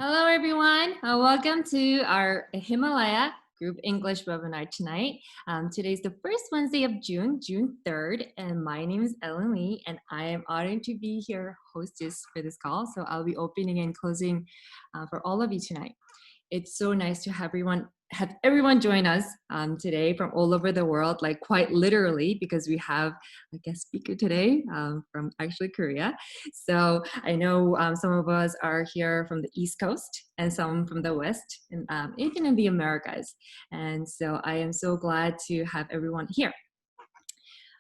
Hello, everyone. Welcome to our Himalaya group English webinar tonight. Today's the first Wednesday of June, June 3rd, and my name is Ellen Lee, and I am honored to be here hostess for this call. So I'll be opening and closing for all of you tonight. It's so nice to have everyone join us today from all over the world, like quite literally, because we have a guest speaker today from actually Korea. So I know some of us are here from the East Coast and some from the West, and even in the Americas. And so I am so glad to have everyone here.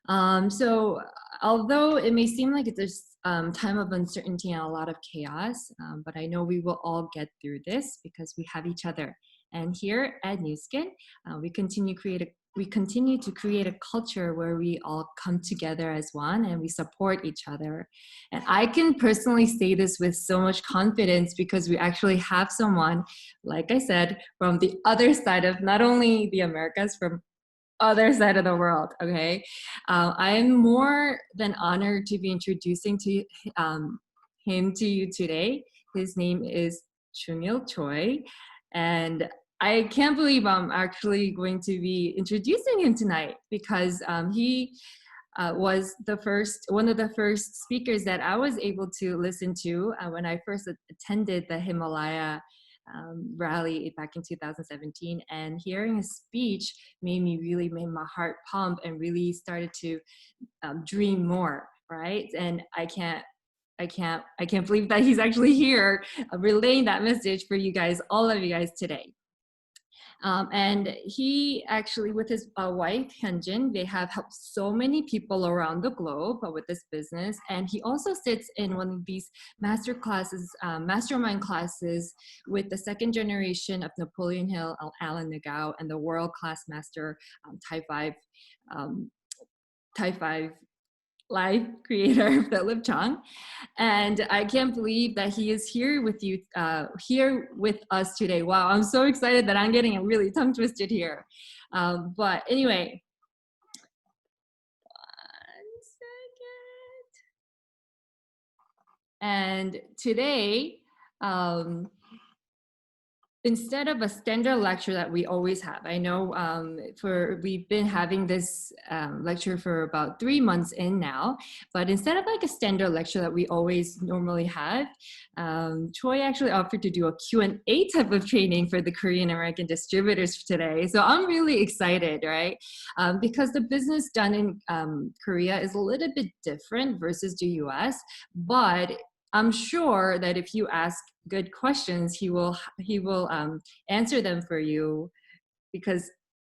So although it may seem like it's a time of uncertainty and a lot of chaos, but I know we will all get through this because we have each other. And here at New Skin, we continue to create a culture where we all come together as one and we support each other. And I can personally say this with so much confidence because we actually have someone, like I said, from the other side of not only the Americas, from other side of the world. Okay, I am more than honored to be introducing him to you today. His name is Chungil Choi, and I can't believe I'm actually going to be introducing him tonight because he was one of the first speakers that I was able to listen to when I first attended the Himalaya rally back in 2017, and hearing his speech made my heart pump and really started to dream more, right? And I can't believe that he's actually here relaying that message for you guys, all of you guys today. And he actually, with his wife, Hyunjin, they have helped so many people around the globe with this business. And he also sits in one of these mastermind classes with the second generation of Napoleon Hill, Alan Nagao, and the world-class master Thai 5 life creator Philip Chang. And I can't believe that he is here with you, here with us today. Wow, I'm so excited that I'm getting really tongue twisted here. But anyway, 1 second. And today, instead of a standard lecture that we always have, I know we've been having this lecture for about 3 months in now, but instead of like a standard lecture that we always normally have, Choi actually offered to do a Q&A type of training for the Korean American distributors today. So I'm really excited, right? Because the business done in Korea is a little bit different versus the US, but I'm sure that if you ask good questions, he will answer them for you, because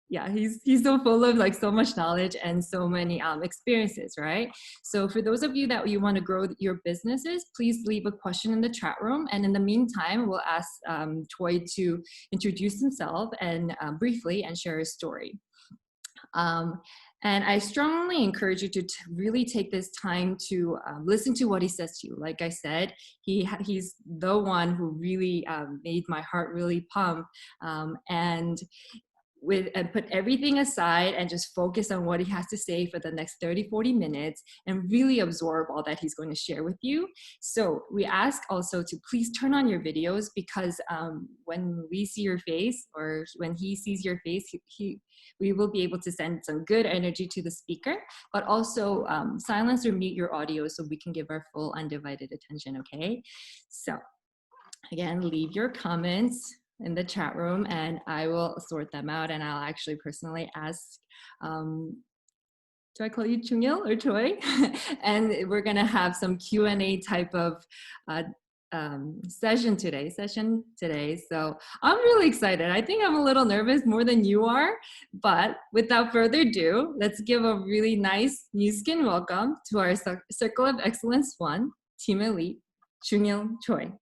yeah, he's so full of like so much knowledge and so many experiences, right? So for those of you that you want to grow your businesses, please leave a question in the chat room, and in the meantime we'll ask Choi to introduce himself and briefly and share his story. And I strongly encourage you to really take this time to listen to what he says to you. Like I said, he's the one who really made my heart really pump, and put everything aside and just focus on what he has to say for the next 30-40 minutes and really absorb all that he's going to share with you. So we ask also to please turn on your videos, because when we see your face, or when he sees your face, we will be able to send some good energy to the speaker, but also silence or mute your audio so we can give our full undivided attention, okay? So again, leave your comments in the chat room and I will sort them out, and I'll actually personally ask, do I call you Chungil or Choi? And we're gonna have some Q&A type of session today. So I'm really excited. I think I'm a little nervous, more than you are, but without further ado, let's give a really nice New Skin welcome to our Circle of Excellence 1 Team Elite, Chungil Choi.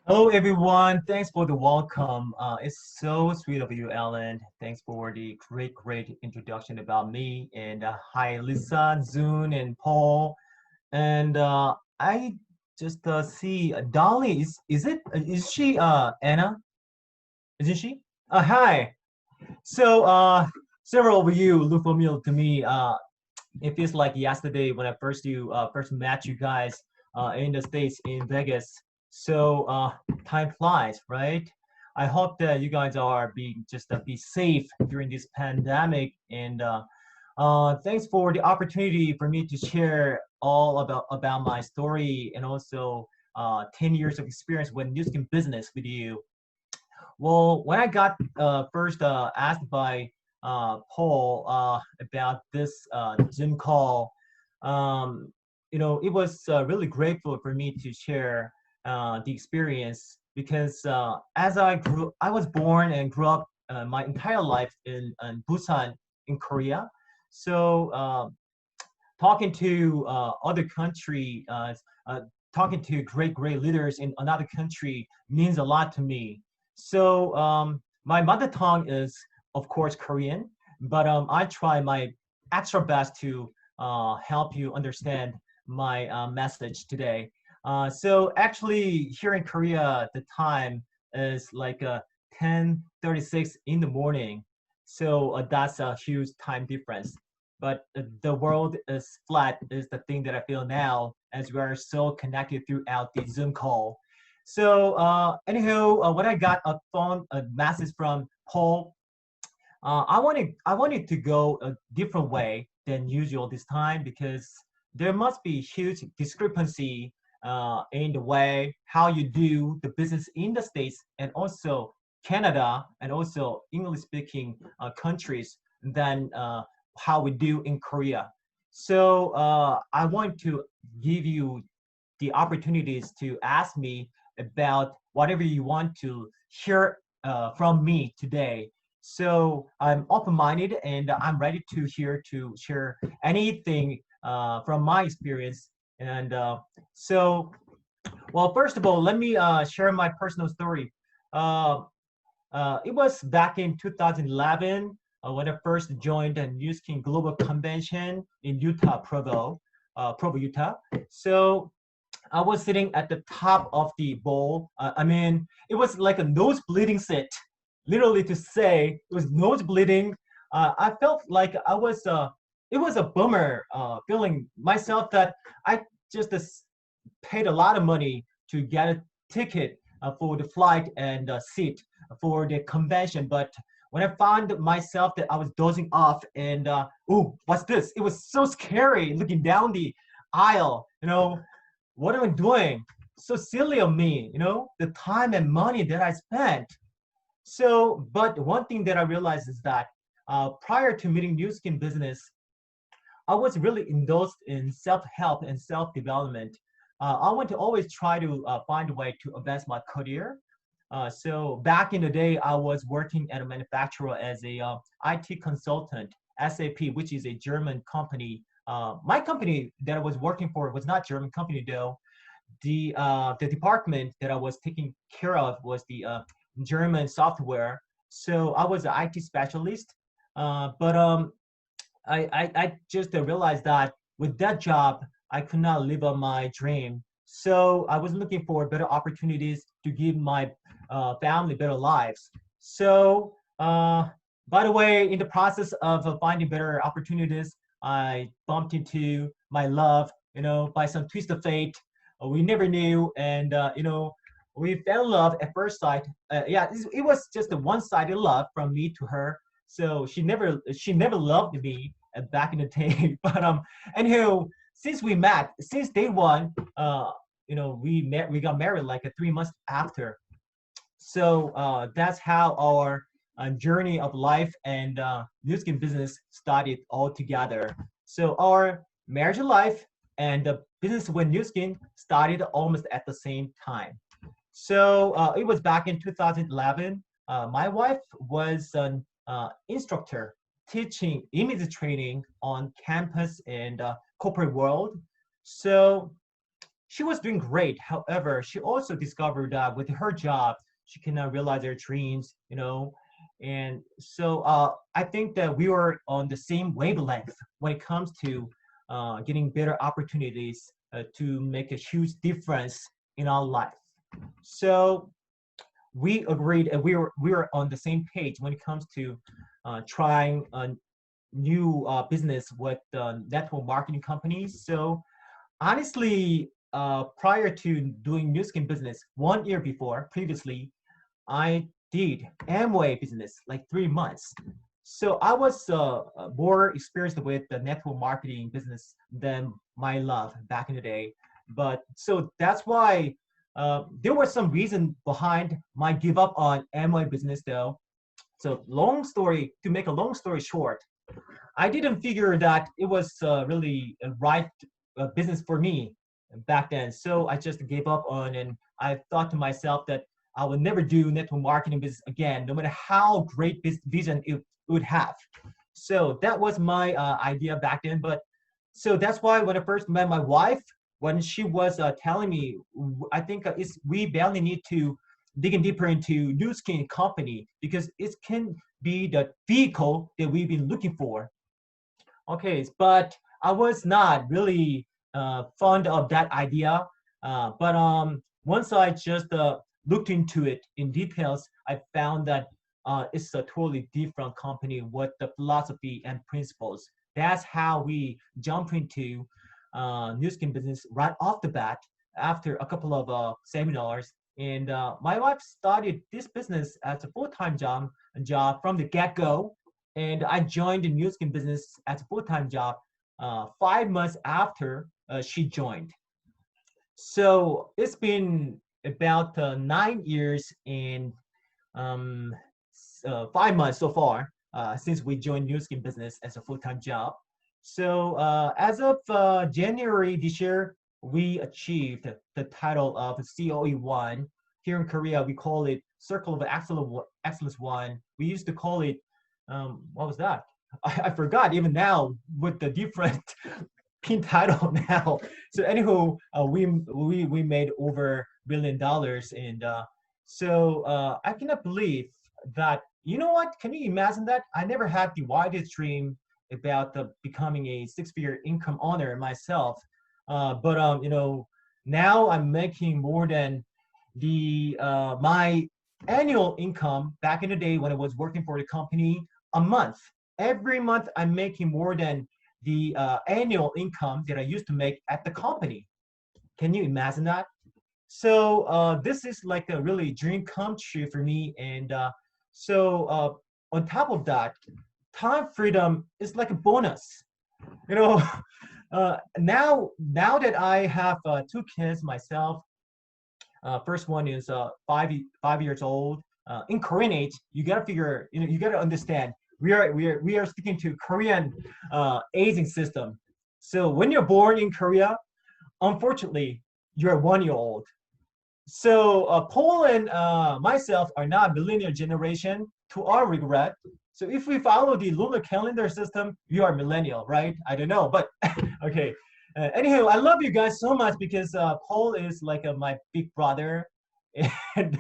Hello, everyone. Thanks for the welcome. It's so sweet of you, Ellen. Thanks for the great introduction about me. And hi, Lisa, Zun, and Paul. And I just see Dolly. Is she Anna? Isn't she? Hi. So several of you look familiar to me. It feels like yesterday when I first met you guys in the States in Vegas. So time flies, right? I hope that you guys are being just be safe during this pandemic, and thanks for the opportunity for me to share all about my story and also 10 years of experience with news and business with you. Well, when I got first asked by Paul about this Zoom call, um, it was really grateful for me to share the experience because as I was born and grew up my entire life in Busan, in Korea. So talking to other country, talking to great leaders in another country means a lot to me. So my mother tongue is of course Korean, but I try my extra best to help you understand my message today. So actually here in Korea, the time is like 10:36 in the morning. So that's a huge time difference, but the world is flat is the thing that I feel now as we are so connected throughout the Zoom call. So anyhow, when I got a message from Paul, I wanted to go a different way than usual this time because there must be huge discrepancy in the way how you do the business in the States and also Canada and also English speaking countries than how we do in Korea. So I want to give you the opportunities to ask me about whatever you want to hear from me today. So I'm open-minded and I'm ready to share anything from my experience. And well, first of all, let me share my personal story. Uh, it was back in 2011 when I first joined the New Skin Global Convention in Utah, Provo, Utah. So I was sitting at the top of the bowl. I mean, it was like a nose bleeding sit. Literally to say, it was nose bleeding. I felt like it was a bummer feeling myself that I just paid a lot of money to get a ticket for the flight and seat for the convention. But when I found myself that I was dozing off and, oh, what's this? It was so scary looking down the aisle, what am I doing? So silly of me, the time and money that I spent. So, but one thing that I realized is that prior to meeting New Skin Business, I was really indulged in self-help and self-development. I want to always try to find a way to advance my career. So back in the day, I was working at a manufacturer as a IT consultant, SAP, which is a German company. My company that I was working for was not German company though. The department that I was taking care of was the German software. So I was an IT specialist. But I just realized that with that job, I could not live on my dream. So I was looking for better opportunities to give my family better lives. So, by the way, in the process of finding better opportunities, I bumped into my love, by some twist of fate. We never knew, and we fell in love at first sight. Yeah, it was just a one-sided love from me to her. So she never loved me back in the day. But anyhow, since we met, since day one, we got married like 3 months after. So that's how our journey of life and New Skin business started all together. So our marriage life and the business with New Skin started almost at the same time. So it was back in 2011. My wife was an instructor teaching image training on campus and corporate world. So she was doing great. However, she also discovered that with her job, she cannot realize her dreams, And so I think that we were on the same wavelength when it comes to getting better opportunities to make a huge difference in our life. So we agreed and we were on the same page when it comes to trying a new business with network marketing companies. So honestly, prior to doing Nu Skin business, 1 year before, previously, I did Amway business like 3 months. So I was more experienced with the network marketing business than my love back in the day. But so that's why there was some reason behind my give up on Amway business though. So to make a long story short, I didn't figure that it was really a right business for me back then. So I just gave up on, and I thought to myself that I would never do network marketing business again, no matter how great vision it would have. So that was my idea back then. But so that's why when I first met my wife, when she was telling me, I think we barely need to digging deeper into Nu Skin company because it can be the vehicle that we've been looking for. Okay, but I was not really fond of that idea. But once I just looked into it in details, I found that it's a totally different company with the philosophy and principles. That's how we jump into Nu Skin business right off the bat after a couple of seminars. And my wife started this business as a full-time job from the get-go, and I joined the Nu Skin business as a full-time job 5 months after she joined. So it's been about 9 years and 5 months so far since we joined Nu Skin business as a full-time job. So as of January this year, we achieved the title of COE1. Here in Korea, we call it Circle of Excellence 1. We used to call it what was that? I forgot even now with the different pin title now. So anywho, we made over $1 billion, and so I cannot believe that. You know what? Can you imagine that? I never had the wildest dream about becoming a six-figure income owner myself, but now I'm making more than the my annual income back in the day when I was working for the company a month. Every month, I'm making more than the annual income that I used to make at the company. Can you imagine that? So this is like a really dream come true for me. And on top of that, time freedom is like a bonus. You know, now that I have 2 kids myself, first one is 5 years old. In Korean age, you gotta figure, you gotta understand. We are sticking to Korean aging system. So when you're born in Korea, unfortunately, you're 1 year old. So Paul and myself are not millennial generation to our regret. So if we follow the lunar calendar system, you are millennial, right? I don't know, but okay. Anyhow, I love you guys so much because Paul is like my big brother, and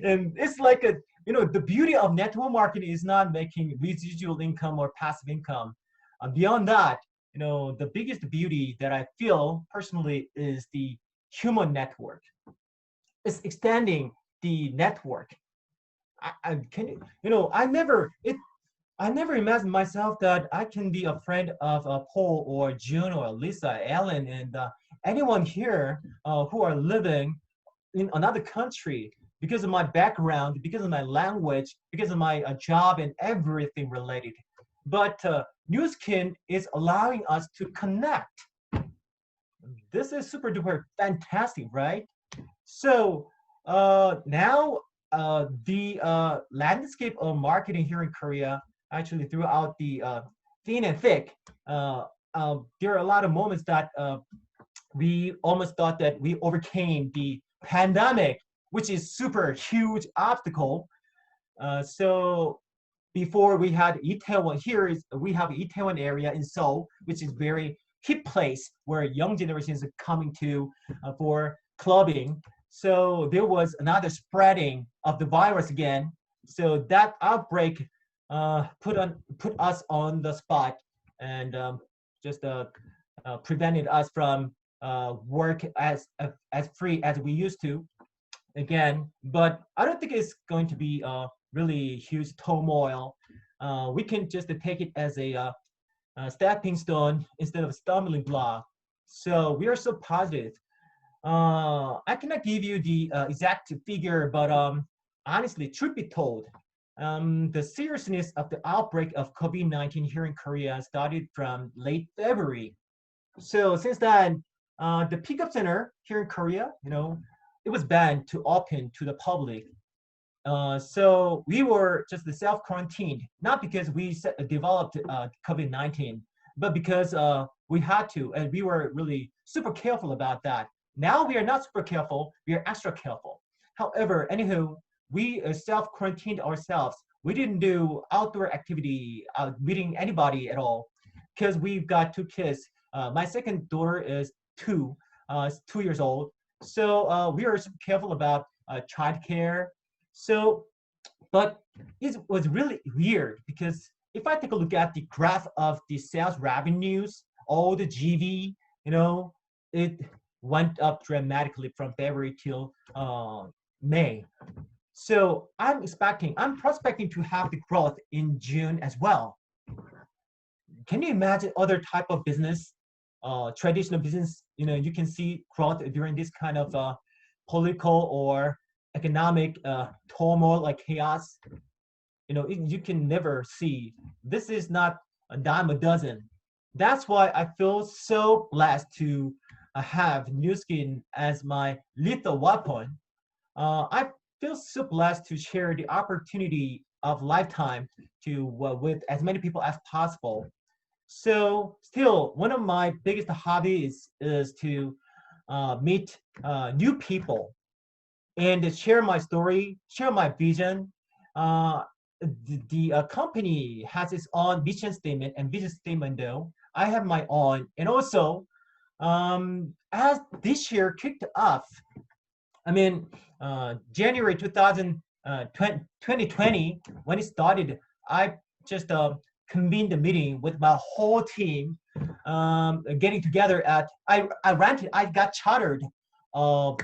and it's like the beauty of network marketing is not making residual income or passive income. Beyond that, the biggest beauty that I feel personally is the human network. It's extending the network. I can I never imagined myself that I can be a friend of Paul or June or Lisa, Ellen, and anyone here who are living in another country because of my background, because of my language, because of my job and everything related. But Nu Skin is allowing us to connect. This is super duper fantastic, right? So now the landscape of marketing here in Korea, actually throughout the thin and thick, there are a lot of moments that we almost thought that we overcame the pandemic, which is super huge obstacle. So before we had Itaewon, we have Itaewon area in Seoul, which is very hip place where young generations are coming to for clubbing. So there was another spreading of the virus again. So that outbreak put us on the spot and just prevented us from work as free as we used to again. But I don't think it's going to be a really huge turmoil. We can just take it as a stepping stone instead of a stumbling block. So we are so positive. I cannot give you the exact figure, but honestly, truth be told, the seriousness of the outbreak of COVID-19 here in Korea started from late February. So since then, the pickup center here in Korea, it was banned to open to the public. So we were just the self-quarantined, not because we developed COVID-19, but because we had to, and we were really super careful about that. Now we are not super careful, we are extra careful. However, anywho, we self-quarantined ourselves. We didn't do outdoor activity, meeting anybody at all, because we've got two kids. My second daughter is 2 years old. So we are super careful about childcare. So, but it was really weird because if I take a look at the graph of the sales revenues, all the GV, it went up dramatically from February till May. So I'm prospecting to have the growth in June as well. Can you imagine other type of business, traditional business, you can see growth during this kind of political or economic turmoil like chaos. You can never see. This is not a dime a dozen. That's why I feel so blessed to have New Skin as my lethal weapon. I feel so blessed to share the opportunity of lifetime to with as many people as possible. So still, one of my biggest hobbies is to meet new people and share my story, share my vision. Uh, the company has its own mission statement and vision statement though. I have my own. And also, as this year kicked off, I mean, January 2020, when it started, I just convened a meeting with my whole team, getting together I got chartered a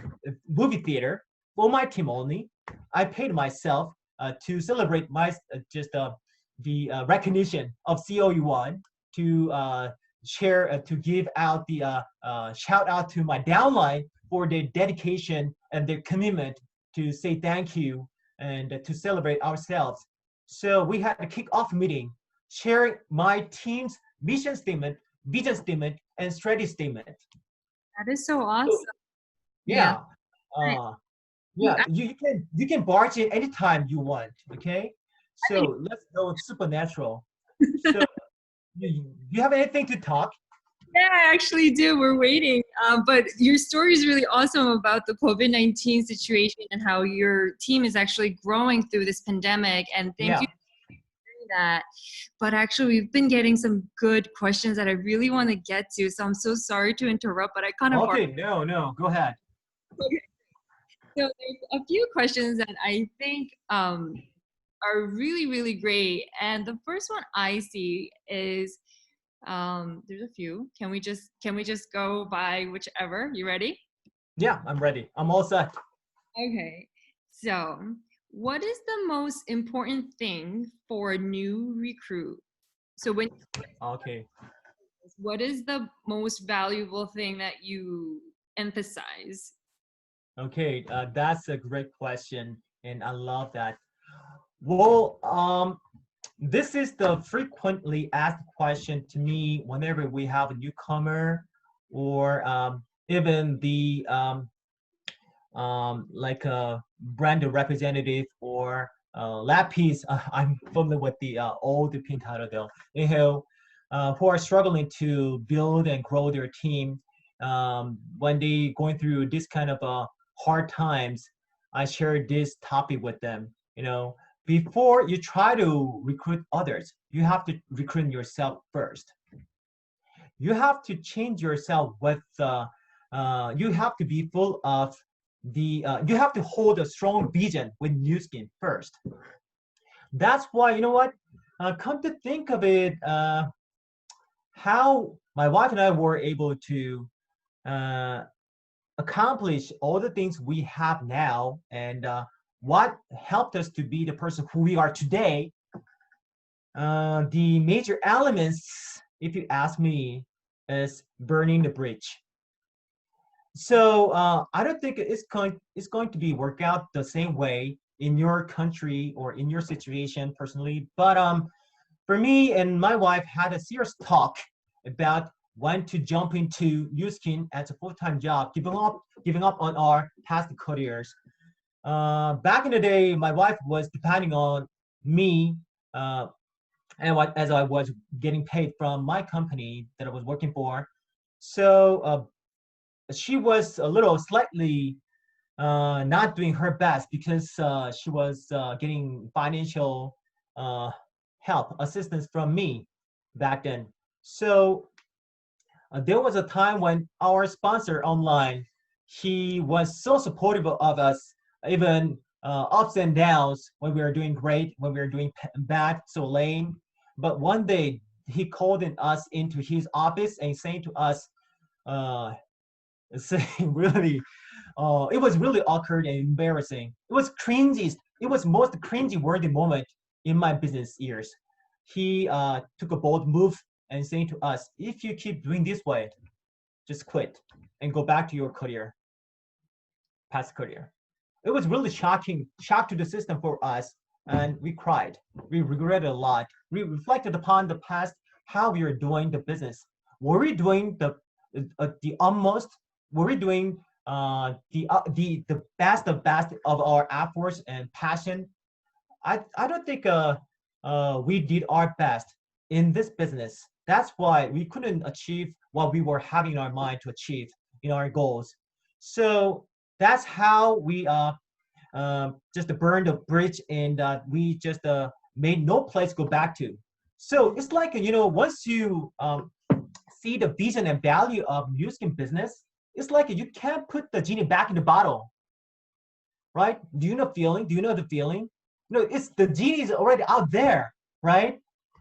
movie theater for my team only. I paid myself to celebrate just the recognition of COE1 to share, to give out the shout out to my downline for their dedication and their commitment to say thank you and to celebrate ourselves. So we had a kick-off meeting sharing my team's mission statement, vision statement, and strategy statement. That is so awesome. So, Yeah. yeah, I, uh, yeah, you can barge in anytime you want. Okay, I so let's go supernatural. So you have anything to talk? Yeah, I actually do. We're waiting. But your story is really awesome about the COVID-19 situation and how your team is actually growing through this pandemic. And thank you Yeah. for sharing that. But actually, we've been getting some good questions that I really want to get to. So I'm so sorry to interrupt, but I kind of Okay. No, no. Go ahead. okay. So there's a few questions that I think are really, really great. And the first one I see is there's a few. Can we just go by whichever? You ready? Yeah, I'm ready. I'm all set. Okay. So, what is the most important thing for a new recruit? So when Okay. what is the most valuable thing that you emphasize? Okay. That's a great question, and I love that. Well, this is the frequently asked question to me whenever we have a newcomer or even the like a brand representative or lab piece. I'm familiar with the old Pintado though. Who are struggling to build and grow their team when they going through this kind of hard times. I share this topic with them. Before you try to recruit others, you have to recruit yourself first. You have to change yourself with you have to be full of you have to hold a strong vision with new skin first. That's why, you know what, come to think of it, how my wife and I were able to uh, accomplish all the things we have now, and what helped us to be the person who we are today. The major elements, if you ask me, is burning the bridge. So I don't think it's going to be work out the same way in your country or in your situation personally. But for me and my wife had a serious talk about when to jump into new skin as a full-time job, giving up on our past careers. Back in the day, my wife was depending on me, uh, and as I was getting paid from my company that I was working for. So she was a little slightly not doing her best because she was getting financial uh, help, assistance from me back then. So there was a time when our sponsor online, he was so supportive of us, even ups and downs when we were doing great, when we were doing bad, so lame. But one day he called in us into his office and saying to us, uh, saying really it was really awkward and embarrassing. It was cringy. It was most cringy worthy moment in my business years. He took a bold move and saying to us, if you keep doing this way, just quit and go back to your career, past career. It was really shock to the system for us, and we cried. We regretted a lot. We reflected upon the past, how we were doing the business. Were we doing the almost? Were we doing the best of our efforts and passion? I don't think we did our best in this business. That's why we couldn't achieve what we were having in our mind to achieve in our goals. So that's how we just burned the bridge, and we just made no place to go back to. So it's like, once you see the vision and value of music business, it's like you can't put the genie back in the bottle, right? Do you know feeling? Do you know the feeling? No, it's the genie is already out there, right?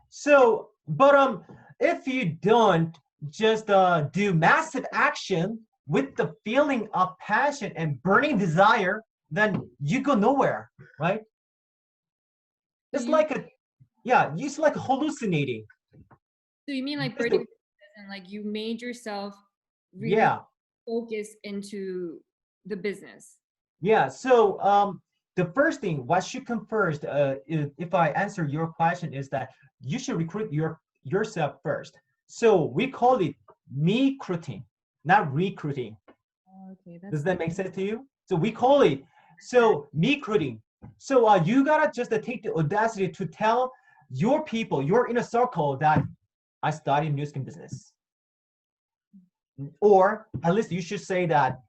So, but if you don't just do massive action with the feeling of passion and burning desire, then you go nowhere, right? So It's you like a yeah, it's like hallucinating. so you mean like Just burning and like you made yourself really yeah, focus into the business. yeah. So the first thing, what should come first, if I answer your question, is that you should recruit yourself first. So we call it me recruiting, not recruiting. Oh, okay, Does that's that make sense to you? So we call it so me recruiting. So you gotta just take the audacity to tell your people, your inner circle, that I studied music business, or at least you should say that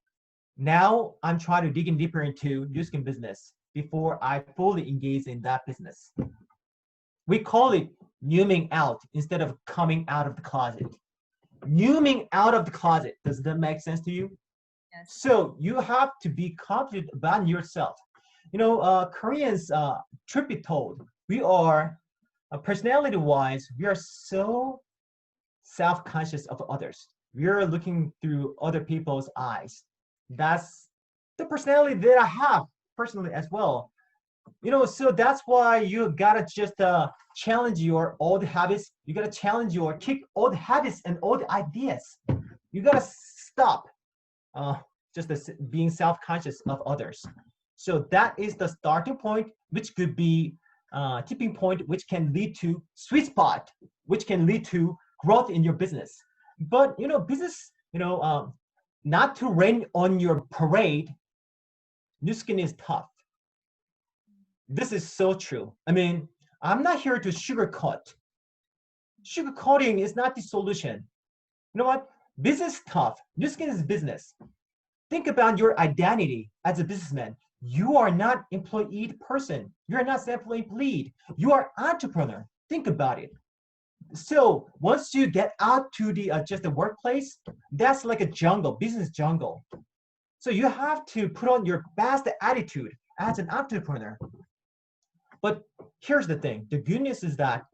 now I'm trying to dig in deeper into music business before I fully engage in that business. We call it newing out instead of coming out of the closet. Newing out of the closet. Does that make sense to you? yes. So you have to be confident about yourself. Koreans, truth be told, we are, personality-wise, we are so self-conscious of others. We are looking through other people's eyes. That's the personality that I have personally as well. So that's why you gotta just challenge your old habits. You gotta challenge your kick old habits and old ideas. You gotta stop uh, just being self-conscious of others. So that is the starting point, which could be tipping point, which can lead to sweet spot, which can lead to growth in your business. But business, not to rain on your parade. New skin is tough. This is so true. I mean, I'm not here to sugarcoat. Sugarcoating is not the solution. You know what? Business is tough. New skin is business. Think about your identity as a businessman. You are not employed person. You are not self-employed. You are entrepreneur. Think about it. So once you get out to the just the workplace, that's like a jungle, business jungle. So you have to put on your best attitude as an entrepreneur. But here's the thing: the good news is that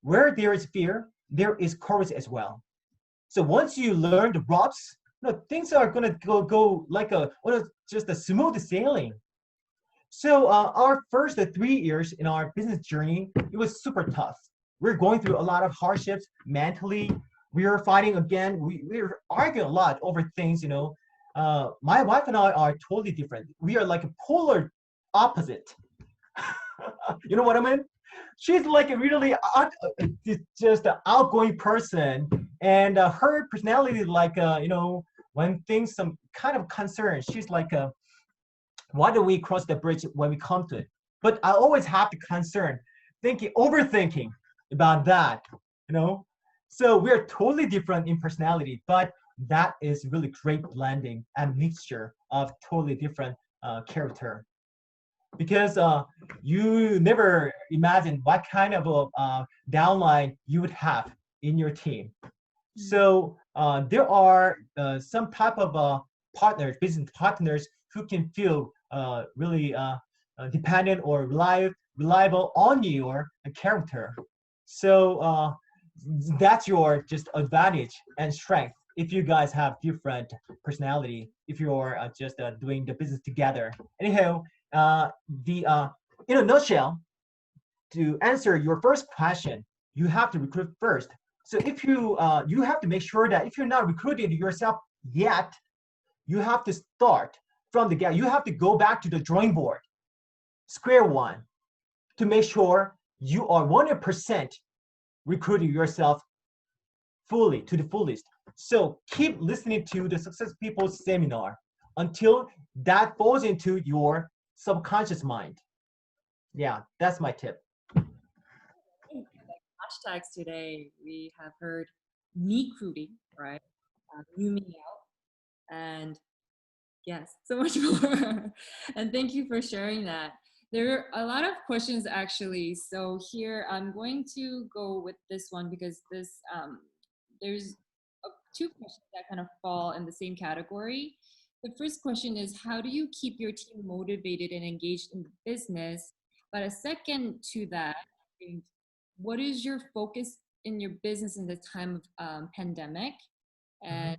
where there is fear, there is courage as well. So once you learn the ropes, things are gonna go like just a smooth sailing. So our first 3 years in our business journey, it was super tough. We're going through a lot of hardships mentally. We were fighting again. We were arguing a lot over things. my wife and I are totally different. We are like a polar opposite. You know what I mean? She's like a really just an outgoing person, and her personality is like when things some kind of concern, she's like why do we cross the bridge when we come to it? But I always have the concern, overthinking about that, you know. So we're totally different in personality, but that is really great blending and mixture of totally different character because you never imagine what kind of a downline you would have in your team. So there are some type of partners, business partners, who can feel really dependent or reliable on your character. So that's your just advantage and strength. If you guys have different personality, if you're just doing the business together. Anyhow, the in a nutshell, to answer your first question, you have to recruit first. So if you have to make sure that if you're not recruited yourself yet, you have to start from the get. You have to go back to the drawing board, square one, to make sure you are 100% recruiting yourself fully to the fullest. So keep listening to the Success People seminar until that falls into your subconscious mind. Yeah, that's my tip. Hashtags today, we have heard me recruiting, right? You me out, and yes, so much more. And thank you for sharing that. There are a lot of questions actually. So here I'm going to go with this one because this there's two questions that kind of fall in the same category. The first question is, how do you keep your team motivated and engaged in the business? But a second to that, I think, what is your focus in your business in the time of pandemic, and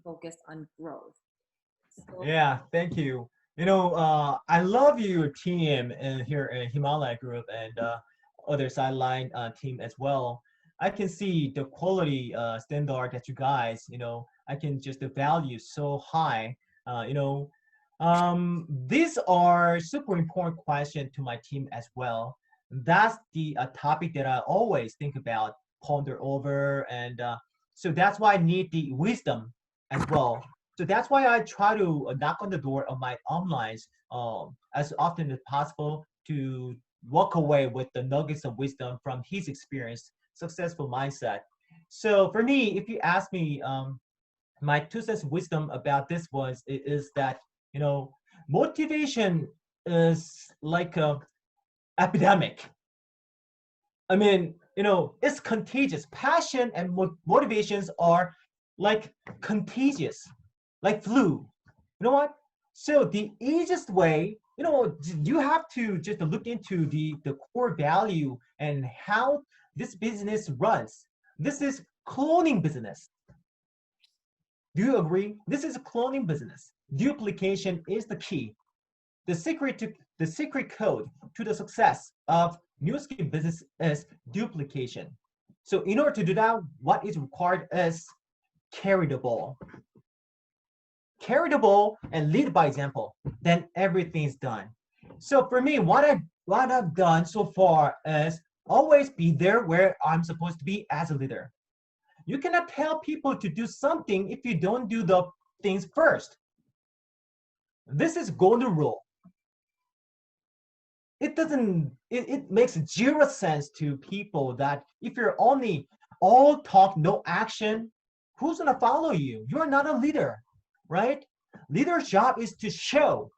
focus on growth? So Yeah, thank you. I love your team here in Himalaya Group and other sideline team as well. I can see the quality standard that you guys, I can just the value so high. These are super important question to my team as well. That's the topic that I always think about, ponder over, and so that's why I need the wisdom as well. So that's why I try to knock on the door of my onlines as often as possible to walk away with the nuggets of wisdom from his experience, successful mindset. So for me, if you ask me, my two cents of wisdom about this is that motivation is like a epidemic. I mean, it's contagious. Passion and motivations are like contagious, like flu. You know what? So the easiest way, you have to just look into the core value and how this business runs. This is cloning business. Do you agree? This is a cloning business. Duplication is the key. The secret code to the success of new skin business is duplication. So in order to do that, what is required is carry the ball. Carry the ball and lead by example. Then everything's done. So for me, what I've done so far is always be there where I'm supposed to be as a leader. You cannot tell people to do something if you don't do the things first. This is golden rule. It makes zero sense to people that if you're only all talk, no action, who's gonna follow you? You're not a leader, right? Leader's job is to show,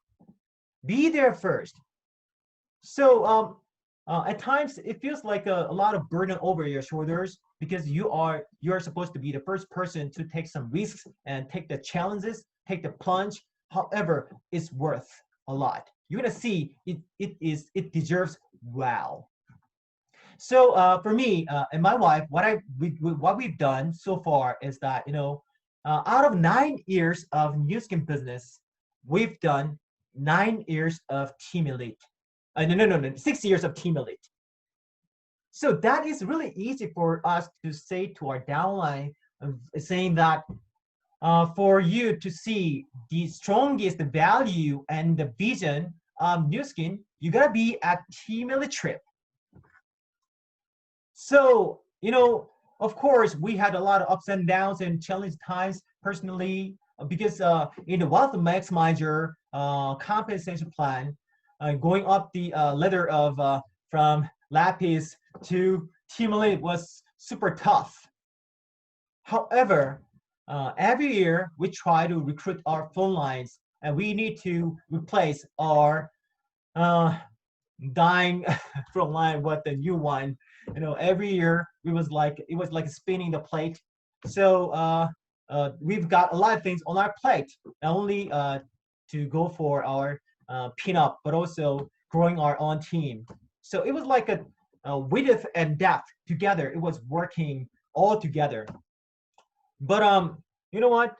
be there first. So at times it feels like a lot of burden over your shoulders because you're supposed to be the first person to take some risks and take the challenges, take the plunge. However, it's worth a lot. You're gonna see it deserves wow. So for me and my wife, what we've done so far is that out of 9 years of new skin business, we've done 9 years of Team Elite. No, 6 years of Team Elite. So that is really easy for us to say to our downline, saying that for you to see the strongest value and the vision of New Skin, you gotta be at Team Elite Trip. So, of course, we had a lot of ups and downs and challenge times personally because in the Wealth Maximizer compensation plan, going up the ladder of from Lapis to Team Elite was super tough. However, every year we try to recruit our phone lines, and we need to replace our uh, dying front line with the new one. Every year it was like spinning the plate. So we've got a lot of things on our plate, not only to go for our pinup, but also growing our own team. So it was like a width and depth together. It was working all together. But you know what?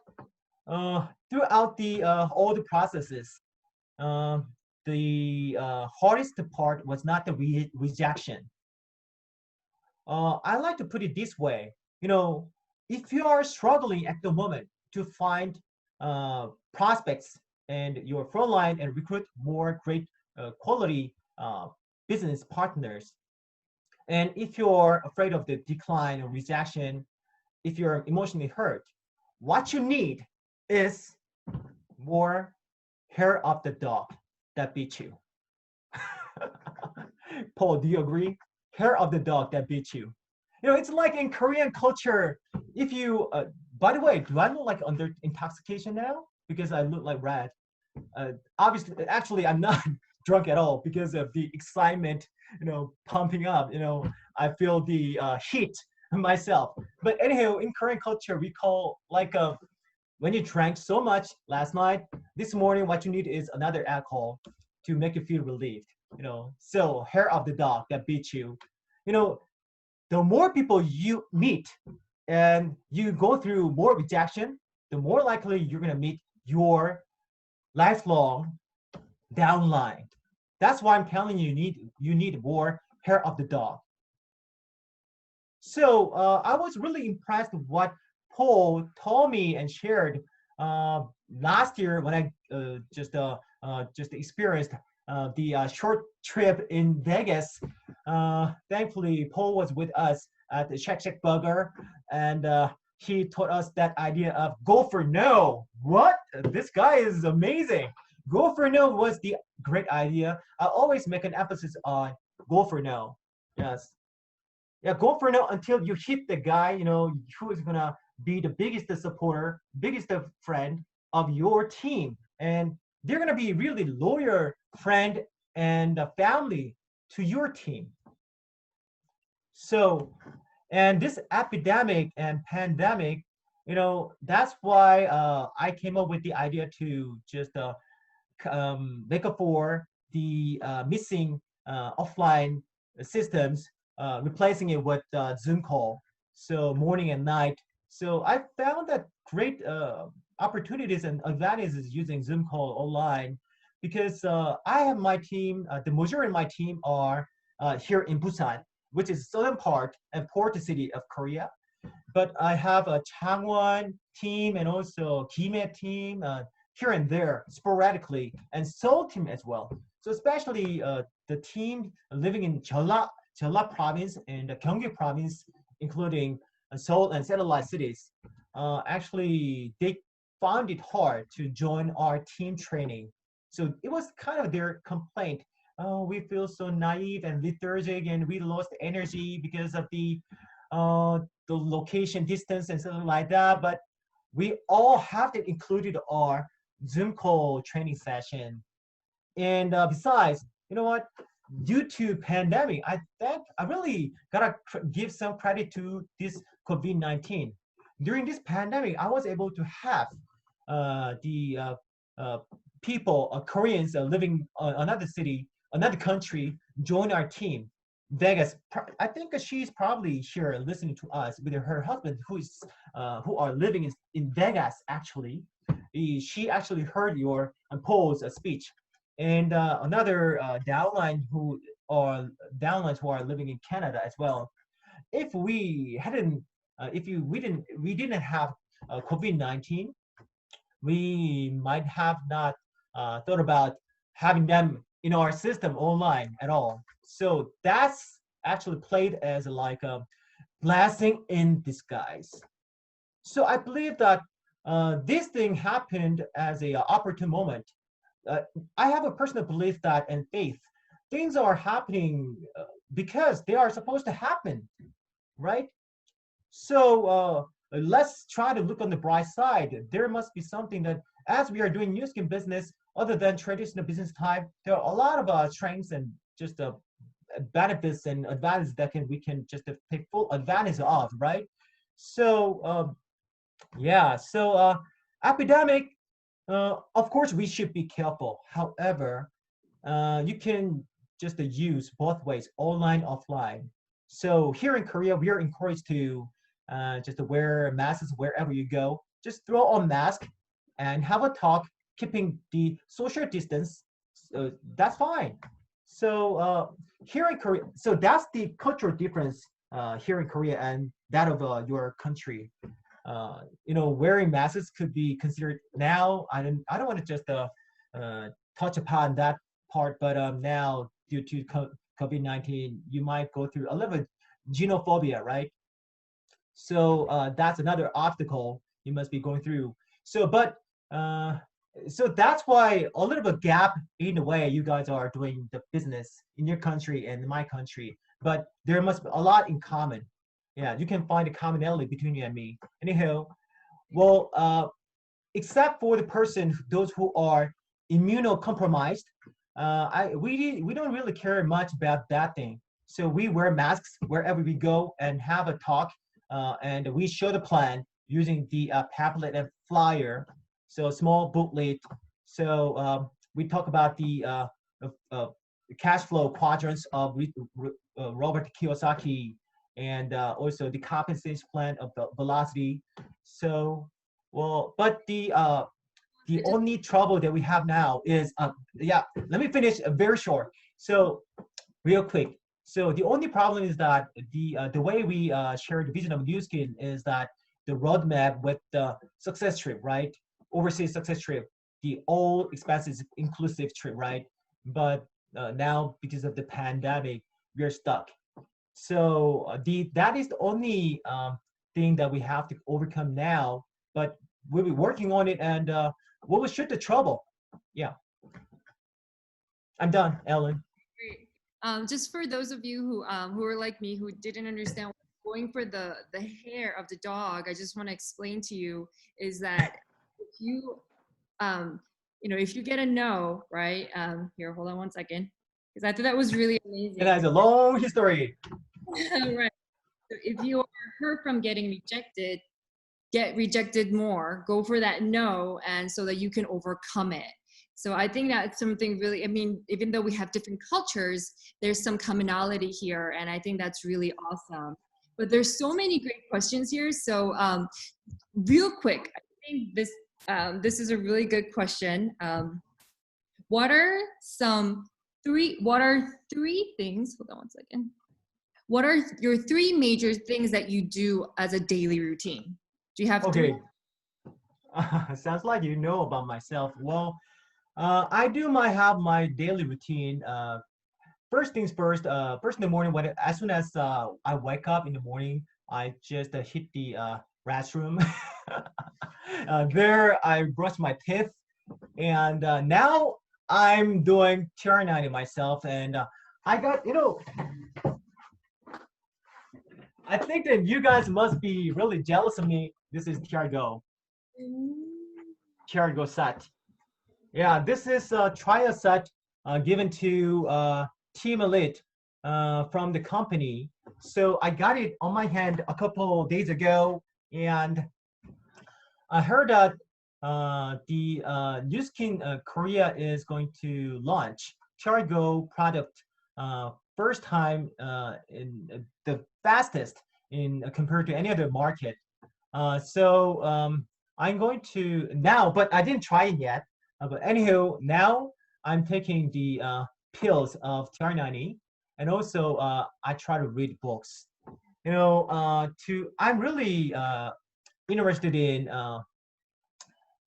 Throughout the all the processes, um, the hardest part was not the rejection. I like to put it this way. You know, if you are struggling at the moment to find prospects and your front line and recruit more great quality business partners, and if you're afraid of the decline or rejection, if you're emotionally hurt, what you need is more hair of the dog that beat you. Paul, do you agree? Hair of the dog that beat you. It's like in Korean culture. If you, by the way, do I look like under intoxication now? Because I look like red. Obviously, actually, I'm not drunk at all because of the excitement, pumping up. I feel the heat myself. But anyhow, in Korean culture, we call like when you drank so much last night, this morning, what you need is another alcohol to make you feel relieved. So hair of the dog that beats you. You know, the more people you meet and you go through more rejection, the more likely you're gonna meet your lifelong downline. That's why I'm telling you, you need more hair of the dog. So I was really impressed with what Paul told me and shared uh, last year when I just experienced the short trip in Vegas. Thankfully, Paul was with us at the Check Check Burger, and he taught us that idea of go for no. What? This guy is amazing. Go for no was the great idea. I always make an emphasis on go for no. Yes, yeah, go for now until you hit the guy, who is gonna be the biggest supporter, biggest friend of your team. And they're gonna be really loyal friend and a family to your team. So, and this epidemic and pandemic, that's why I came up with the idea to just make up for the missing offline systems, replacing it with Zoom call, so morning and night. So I found that great opportunities and advantages using Zoom call online because I have my team, the majority of my team are here in Busan, which is southern part and port city of Korea. But I have a Changwon team and also Gimhae team here and there sporadically, and Seoul team as well. So especially the team living in Jeolla province and the Gyeonggi province, including Seoul and satellite cities, actually they found it hard to join our team training. So it was kind of their complaint. Oh, we feel so naive and lethargic, and we lost energy because of the location distance and something like that. But we all have to included our Zoom call training session. And besides, you know what? Due to pandemic, I think I really gotta give some credit to this COVID-19. During this pandemic, I was able to have the uh, people, Koreans living another city, another country, join our team. Vegas, I think she's probably here listening to us with her husband, who are living in Vegas. Actually, she actually heard your Paul's speech, and another downlines who are living in Canada as well. If we hadn't, if you we didn't have COVID-19, we might have not thought about having them in our system online at all. So that's actually played as like a blessing in disguise. So I believe that this thing happened as a opportune moment. uh, I have a personal belief that and faith, things are happening because they are supposed to happen, right? So let's try to look on the bright side. There must be something that, as we are doing new skin business, other than traditional business type, there are a lot of strengths and just benefits and advantages that can we can just take full advantage of, right? So yeah, so epidemic. Of course, we should be careful. However, you can just use both ways, online, offline. So here in Korea, we are encouraged to just wear masks wherever you go. Just throw on mask and have a talk, keeping the social distance. That's fine. So here in Korea, so that's the cultural difference here in Korea and that of your country. Wearing masks could be considered now. I don't want to just touch upon that part, but now due to COVID-19, you might go through a little bit genophobia, right? So that's another obstacle you must be going through. So, but so that's why a little bit gap in the way you guys are doing the business in your country and my country. But there must be a lot in common. Yeah, you can find a commonality between you and me. Anyhow, well, except for the person, those who are immunocompromised, we don't really care much about that thing. So we wear masks wherever we go and have a talk, and we show the plan using the pamphlet and flyer, so small booklet. So we talk about the cash flow quadrants of Robert Kiyosaki, and also the compensation plan of the velocity. So, well, but the only trouble that we have now is yeah, let me finish very short. So real quick. So the only problem is that the way we share the vision of New Skin is that the roadmap with the success trip, right? Overseas success trip, the all expenses inclusive trip, right? But now because of the pandemic, we're stuck. So the that is the only thing that we have to overcome now. But we'll be working on it, and we'll shoot the trouble. Yeah, I'm done, Ellen. Great. Just for those of you who are like me who didn't understand going for the hair of the dog, I just want to explain to you is that if you if you get a no, right? Here, hold on one second, because I thought that was really It amazing. has a long history. Right. So if you are hurt from getting rejected, get rejected more, go for that no, and so that you can overcome it. So I think that's something really, I mean, even though we have different cultures, there's some commonality here, and I think that's really awesome. But there's so many great questions here. So real quick, I think this is a really good question. What are three things? Hold on one second. What are your three major things that you do as a daily routine? Do you have three? Okay, sounds like you know about myself. Well, I do have my daily routine. First things first. First in the morning, as soon as I wake up in the morning, I just hit the restroom. There, I brush my teeth, and now I'm doing TR90 myself, and I got I think that you guys must be really jealous of me. This is Tiago set. Yeah, this is a trial set given to Team Elite from the company. So I got it on my hand a couple of days ago, and I heard that the New Skin Korea is going to launch Tiago product first time in the fastest in compared to any other market. So I'm going to now, but I didn't try it yet. But anyhow, now I'm taking the pills of TR90, and also I try to read books. I'm really interested in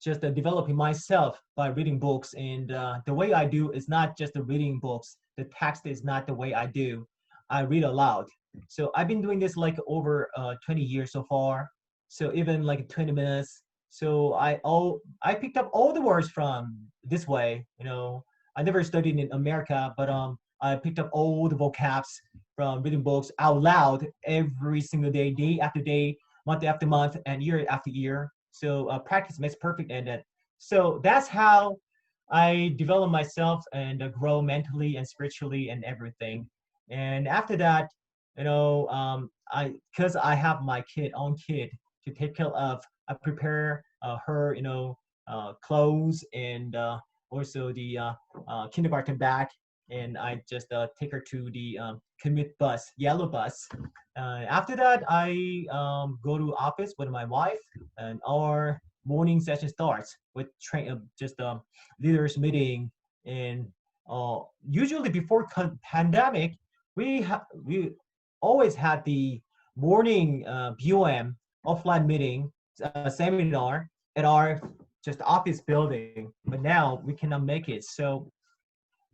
just developing myself by reading books. And the way I do is not just the reading books. The text is not the way I do. I read aloud. So I've been doing this like over 20 years so far. So even like 20 minutes. So I picked up all the words from this way. You know, I never studied in America, but I picked up all the vocabs from reading books out loud every single day, day after day, month after month, and year after year. So practice makes perfect, and so that's how I develop myself and grow mentally and spiritually and everything. And after that, you know, I because I have my own kid to take care of. I prepare her, you know, clothes and also the kindergarten bag, and I just take her to the commute bus, yellow bus. After that, I go to office with my wife, and our morning session starts with just leaders meeting. And usually before pandemic, we always had the morning BOM offline meeting seminar at our just office building, but now we cannot make it. So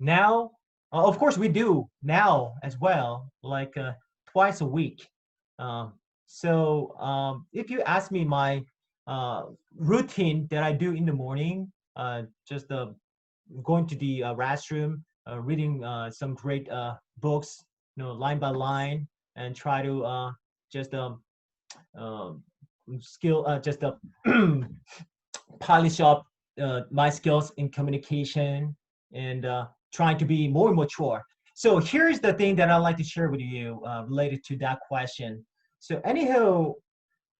now, of course, we do now as well, like twice a week. Um, if you ask me my routine that I do in the morning, just going to the restroom, reading some great books, you know, line by line, and try to just uh, just polish up my skills in communication and trying to be more mature. So here's the thing that I'd like to share with you related to that question. So anyhow,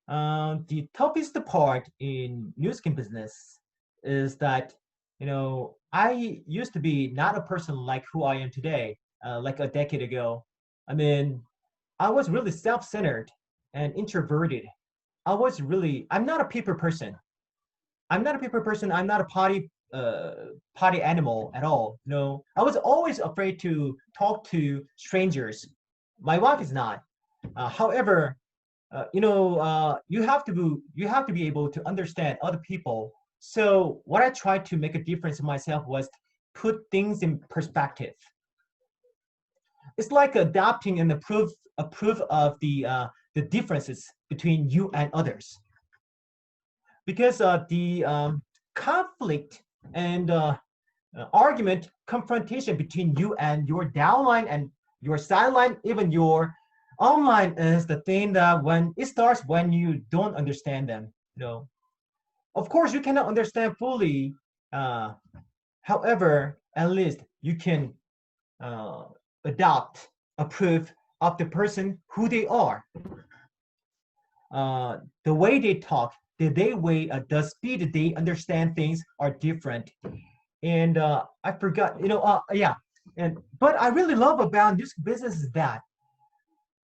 the toughest part in New Skin business is that, you know, I used to be not a person like who I am today, like a decade ago. I mean, I was really self-centered and introverted. I'm not a people person. I'm not a people person. I'm not a party animal at all. No, I was always afraid to talk to strangers. My wife is not. However, you have to be able to understand other people. So what I tried to make a difference in myself was put things in perspective. It's like adapting and approve of the differences between you and others, because the conflict and argument confrontation between you and your downline and your sideline, even your online, is the thing that when it starts when you don't understand them. You know, of course you cannot understand fully. uh, However, at least you can uh, adopt, approve of the person who they are, the way they talk, the speed they understand things are different. And I forgot, yeah. And but I really love about this business is that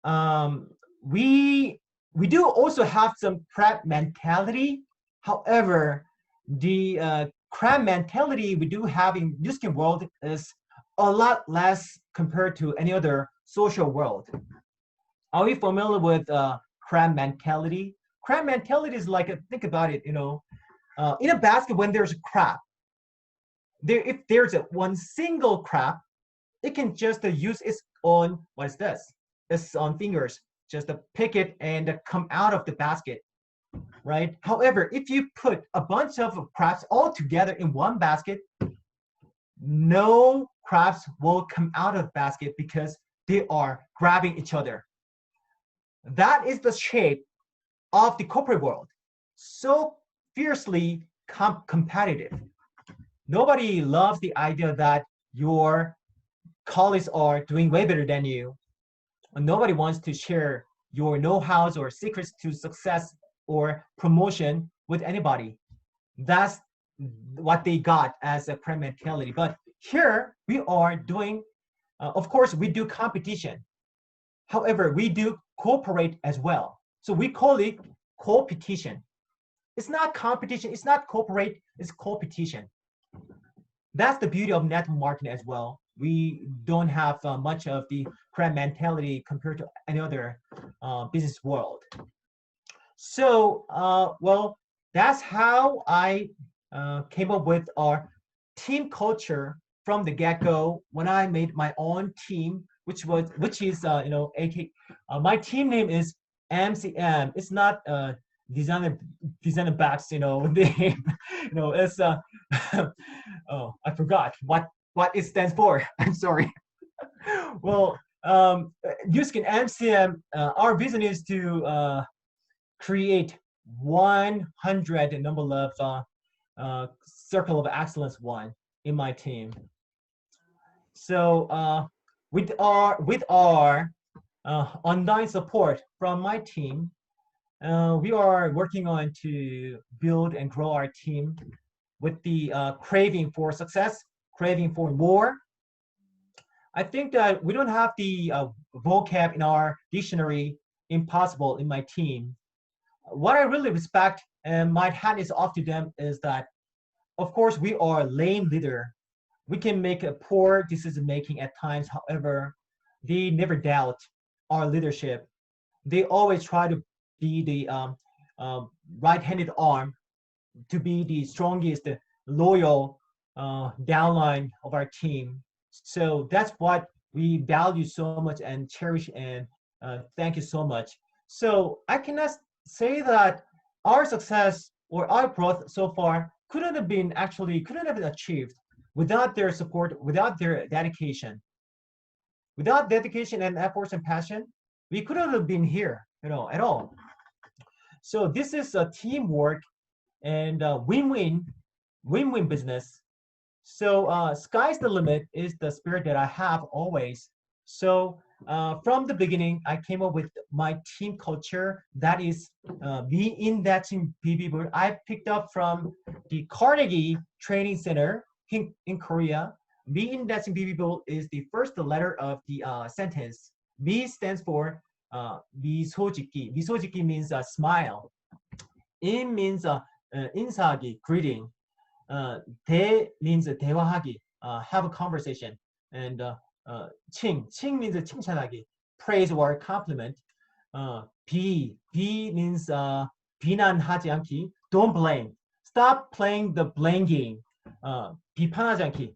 um, we we do also have some crab mentality. However, the crab mentality we do have in Nuskin world is a lot less compared to any other social world. Are we familiar with crab mentality? Crab mentality is like think about it. In a basket when there's a crab, if there's one single crab, it can just use its own, what is this? Its own fingers, just to pick it and come out of the basket, right? However, if you put a bunch of crabs all together in one basket, no crabs will come out of the basket because they are grabbing each other. That is the shape of the corporate world. So fiercely competitive. Nobody loves the idea that your colleagues are doing way better than you. Nobody wants to share your know-hows or secrets to success or promotion with anybody. That's what they got as a crime mentality. But here we are doing, of course, we do competition. However, we do cooperate as well. So we call it competition. It's not competition, it's not cooperate, it's competition. That's the beauty of network marketing as well. We don't have much of the crab mentality compared to any other business world. So, well, that's how I came up with our team culture from the get-go when I made my own team, which is AK. My team name is MCM. It's not designer backs, name. It's oh, I forgot what it stands for. I'm sorry. Well, Nuskin MCM, our vision is to create 100 number of circle of excellence one in my team. So with our online support from my team, we are working on to build and grow our team with the craving for success, craving for more. I think that we don't have the vocab in our dictionary impossible in my team. What I really respect and my hat is off to them is that, of course, we are lame leader. We can make a poor decision making at times. However, they never doubt our leadership. They always try to be the right-handed arm, to be the strongest, loyal downline of our team. So that's what we value so much and cherish and thank you so much. So I cannot say that our success or our growth so far couldn't have been achieved without their support, without their dedication. Without dedication and efforts and passion, we couldn't have been here, at all. So this is a teamwork and win-win business. So sky's the limit is the spirit that I have always. So from the beginning, I came up with my team culture. That is be in that team people. I picked up from the Carnegie Training Center in Korea. Be in that team people is the first letter of the sentence. B stands for 미소짓기. 미소짓기 means smile. In means 인사하기, greeting. 대 means 대화하기, have a conversation. And 칭 means 칭찬하기, praise or compliment. B means 비난하지 않기, don't blame. Stop playing the blame game. 비판하지 않기,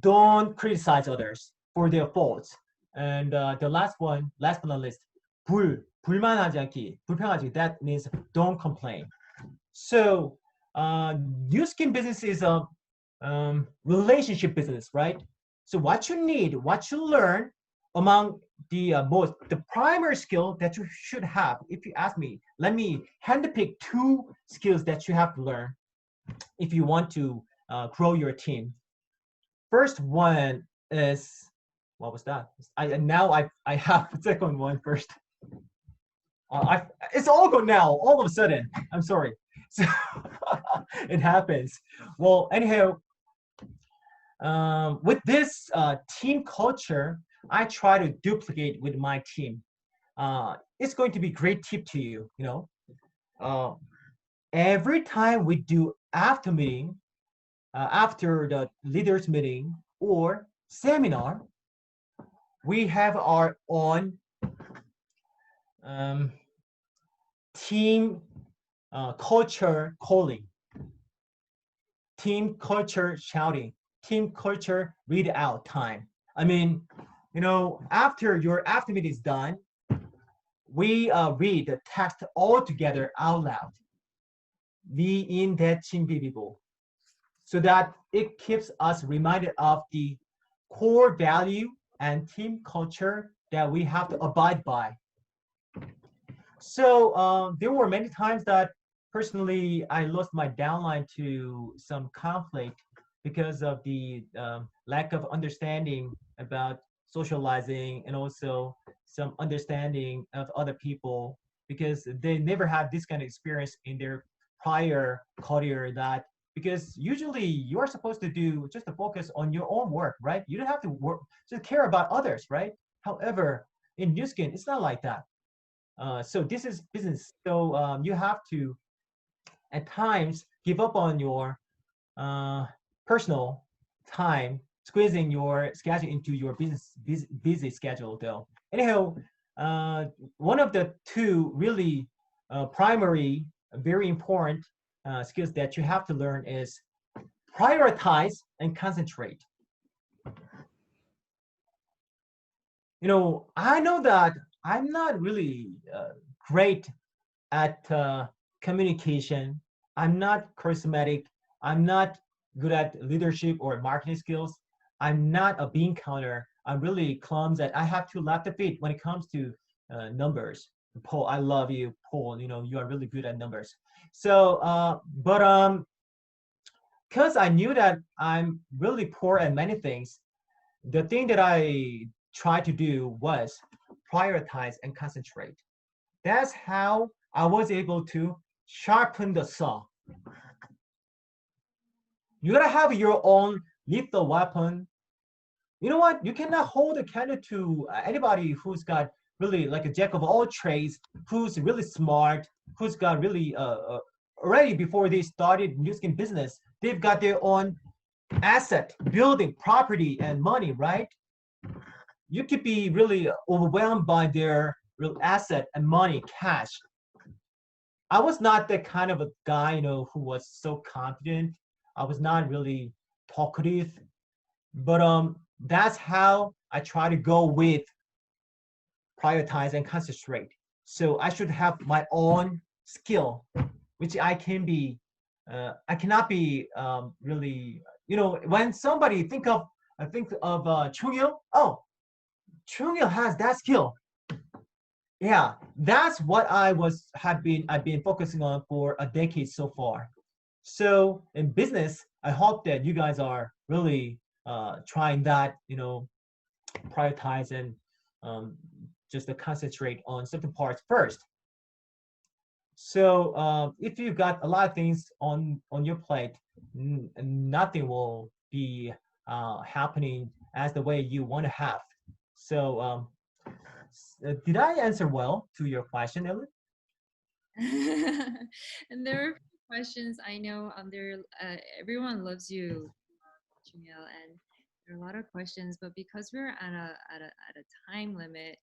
don't criticize others for their faults. And the last but not least, 불만하지 않기, 불평하지. That means don't complain. So new skin business is a relationship business, right? So what you need, what you learn among the primary skill that you should have, if you ask me, let me handpick two skills that you have to learn if you want to grow your team. First one is, what was that? I have the second one first. It's all gone now, all of a sudden. I'm sorry. So it happens. Well, anyhow, with this team culture, I try to duplicate with my team. It's going to be a great tip to you. Every time we do after meeting, after the leaders meeting or seminar, we have our own team culture calling, team culture shouting, team culture read out time. I mean, after your after meeting is done, we read the text all together out loud. Be in that team people, so that it keeps us reminded of the core value and team culture that we have to abide by. So there were many times that personally I lost my downline to some conflict because of the lack of understanding about socializing and also some understanding of other people, because they never had this kind of experience in their prior career. That because usually you are supposed to do just to focus on your own work, right? You don't have to work to care about others, right? However, in New Skin, it's not like that. So this is business. So you have to, at times, give up on your personal time, squeezing your schedule into your busy schedule. Though, anyhow, one of the two really primary, very important skills that you have to learn is prioritize and concentrate. I know that I'm not really great at communication. I'm not charismatic. I'm not good at leadership or marketing skills. I'm not a bean counter. I'm really clumsy. I have to left the feet when it comes to numbers. Paul, I love you, Paul. You are really good at numbers. So, but because I knew that I'm really poor at many things, the thing that I tried to do was prioritize and concentrate. That's how I was able to sharpen the saw. You gotta have your own lethal weapon. You know what? You cannot hold a candle to anybody who's got really like a jack of all trades, who's really smart, who's got really already before they started new skin business, they've got their own asset, building, property, and money, right? You could be really overwhelmed by their real asset and money, cash. I was not that kind of a guy, who was so confident. I was not really talkative, but that's how I try to go with prioritize and concentrate. So I should have my own skill, which I cannot be really, when somebody think of Chungil. Oh, Chungil has that skill. Yeah, that's what I've been focusing on for a decade so far. So in business, I hope that you guys are really trying that, prioritize and um, just to concentrate on certain parts first. So if you've got a lot of things on your plate, nothing will be happening as the way you want to have. So did I answer well to your question, Ellen? And there are a few questions. I know there everyone loves you, Chungil, and there are a lot of questions. But because we're at a time limit,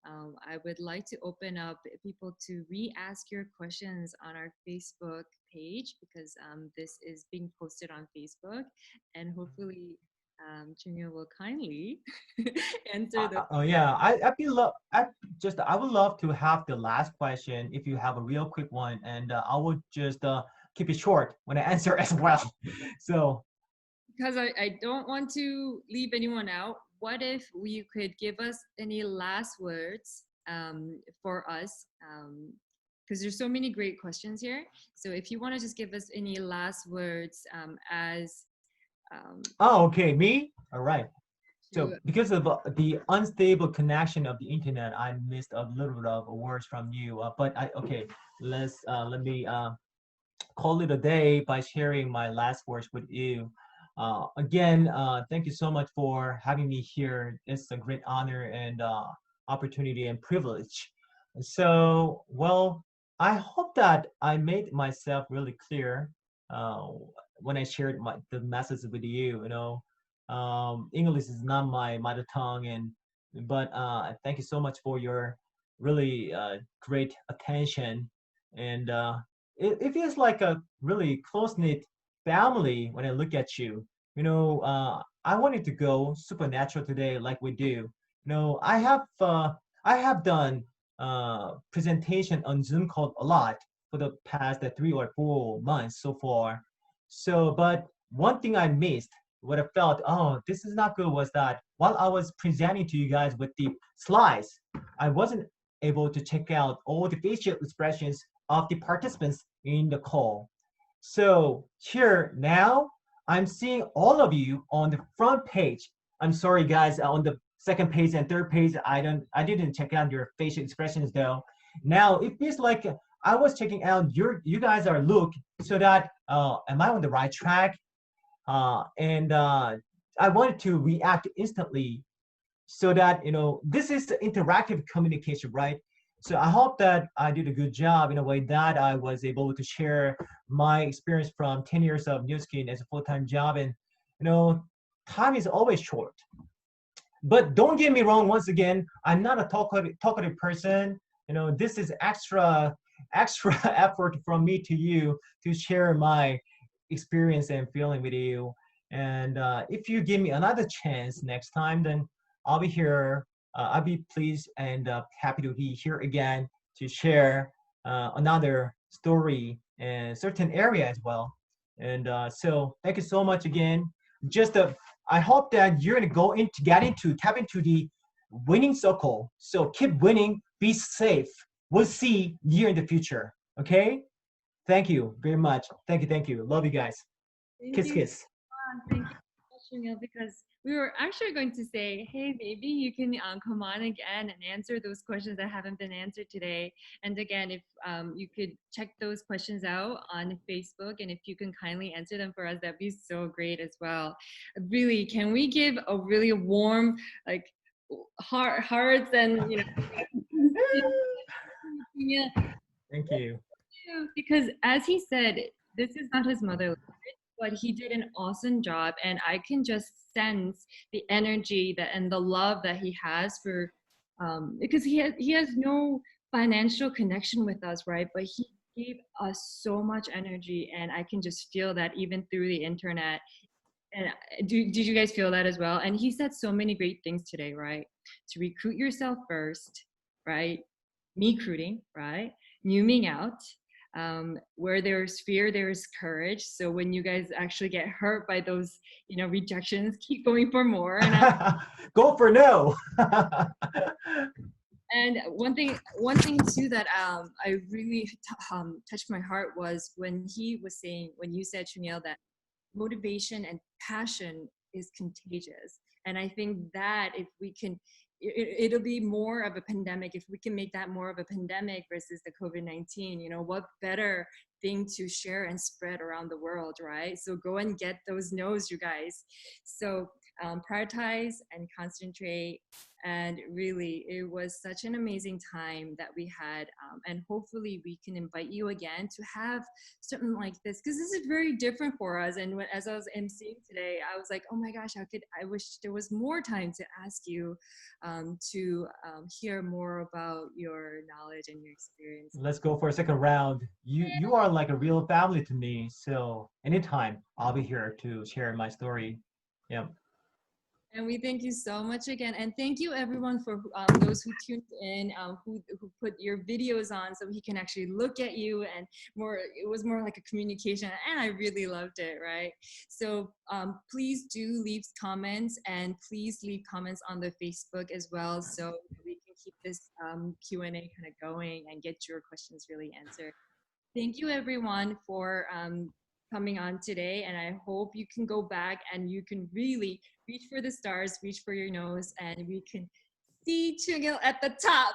I would like to open up people to re-ask your questions on our Facebook page because this is being posted on Facebook, and hopefully. Chungil will kindly answer the Oh yeah, I would love to have the last question if you have a real quick one, and I would just keep it short when I answer as well. So because I don't want to leave anyone out. What if you could give us any last words for us? Because there's so many great questions here. So if you want to just give us any last words as oh okay, me? All right. So to because of the unstable connection of the internet, I missed a little bit of words from you. But okay, let me call it a day by sharing my last words with you. Again, thank you so much for having me here. It's a great honor and opportunity and privilege. So, well, I hope that I made myself really clear uh, when I shared the message with you. English is not my mother tongue, but thank you so much for your really great attention and it feels like a really close knit family when I look at you. I wanted to go supernatural today, like we do. I have done presentation on Zoom call a lot for the past 3 or 4 months so far. So, but one thing I missed, what I felt, oh, this is not good, was that while I was presenting to you guys with the slides, I wasn't able to check out all the facial expressions of the participants in the call. So here now, I'm seeing all of you on the front page. I'm sorry, guys, on the second page and third page, I didn't check out your facial expressions though. Now it feels like I was checking out you guys are look so that am I on the right track? And I wanted to react instantly so that this is interactive communication, right? So I hope that I did a good job in a way that I was able to share my experience from 10 years of new skin as a full-time job. And you know time is always short, but don't get me wrong, once again, I'm not a talkative person. This is extra extra effort from me to you to share my experience and feeling with you. And if you give me another chance next time, then I'll be here. I'll be pleased and happy to be here again to share another story in certain area as well. And so thank you so much again. Just I hope that you're gonna tap into the winning circle. So keep winning, be safe. We'll see you in the future. Okay? Thank you very much. Thank you. Love you guys. Thank Kiss, you. kiss. Thank you so much, Chungil, because we were actually going to say, hey, maybe you can come on again and answer those questions that haven't been answered today. And again, if you could check those questions out on Facebook, and if you can kindly answer them for us, that'd be so great as well. Really, can we give a really warm, like, hearts and yeah, Thank you. because as he said, this is not his mother, but he did an awesome job, and I can just sense the energy that and the love that he has for because he has no financial connection with us, right? But he gave us so much energy, and I can just feel that even through the internet. And did you guys feel that as well? And he said so many great things today, right? To recruit yourself first, right? Me recruiting, right? Numing out. Where there's fear, there's courage. So when you guys actually get hurt by those, rejections, keep going for more. And Go for no. and one thing too that I really touched my heart was when you said, Chungil, that motivation and passion is contagious. And I think that if we can, it'll be more of a pandemic if we can make that more of a pandemic versus the COVID-19. What better thing to share and spread around the world, right? So go and get those no's, you guys. So prioritize and concentrate. And really, it was such an amazing time that we had. And hopefully we can invite you again to have something like this, because this is very different for us. And as I was emceeing today, I was like, oh my gosh, I wish there was more time to ask you to hear more about your knowledge and your experience. Let's go for a second round. You are like a real family to me. So anytime I'll be here to share my story. Yeah. And we thank you so much again. And thank you everyone for those who tuned in, who put your videos on so he can actually look at you, and it was more like a communication, and I really loved it, right? So please do leave comments, and please leave comments on the Facebook as well, so we can keep this Q&A kind of going and get your questions really answered. Thank you everyone for coming on today, and I hope you can go back and you can really reach for the stars, reach for your nose, and we can see Chungil at the top.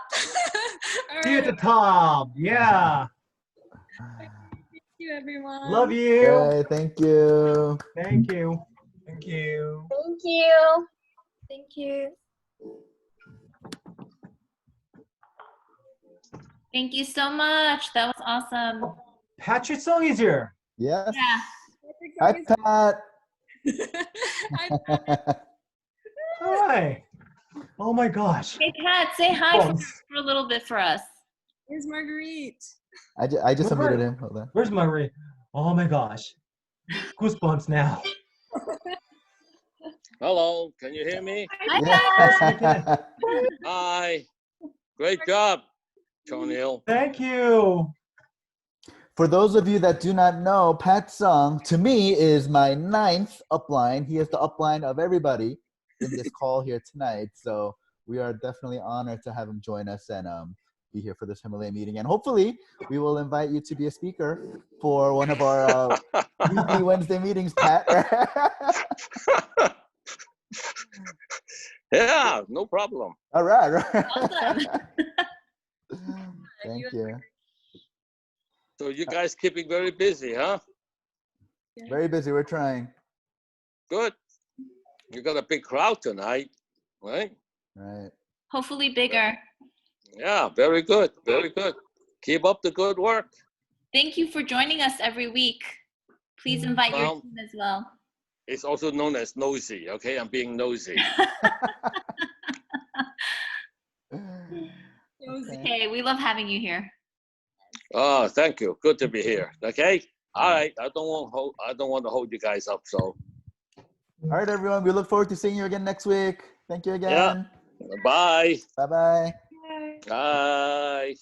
See you at the top. Yeah. Thank you everyone. Love you. Okay, thank you. Thank you. Thank you. Thank you. Thank you. Thank you so much. That was awesome. Patrick Song is here. Yes. Yeah. Hi, Pat. Hi. Oh my gosh. Hey, Pat, say hi for a little bit for us. Here's Marguerite. I just unmuted him. Hold on. Where's Marie? Oh my gosh. Goosebumps now. Hello, can you hear me? Hi, Yes, Pat. we can. Hi. Great job, Chungil. Thank you. For those of you that do not know, Pat Sung, to me, is my 9th upline. He is the upline of everybody in this call here tonight. So we are definitely honored to have him join us and be here for this Himalaya meeting. And hopefully we will invite you to be a speaker for one of our weekly Wednesday meetings, Pat. Yeah, no problem. All right. Awesome. Thank you. So you guys keeping very busy, huh? Very busy. We're trying. Good. You got a big crowd tonight, right? Right. Hopefully bigger. Yeah, very good. Very good. Keep up the good work. Thank you for joining us every week. Please invite your Well, team as well. It's also known as nosy, okay? I'm being nosy. Okay, we love having you here. Oh, thank you. Good to be here. Okay. All right. I don't want to hold you guys up. So, All right, everyone. We look forward to seeing you again next week. Thank you yeah. again. Bye. Bye-bye. Bye.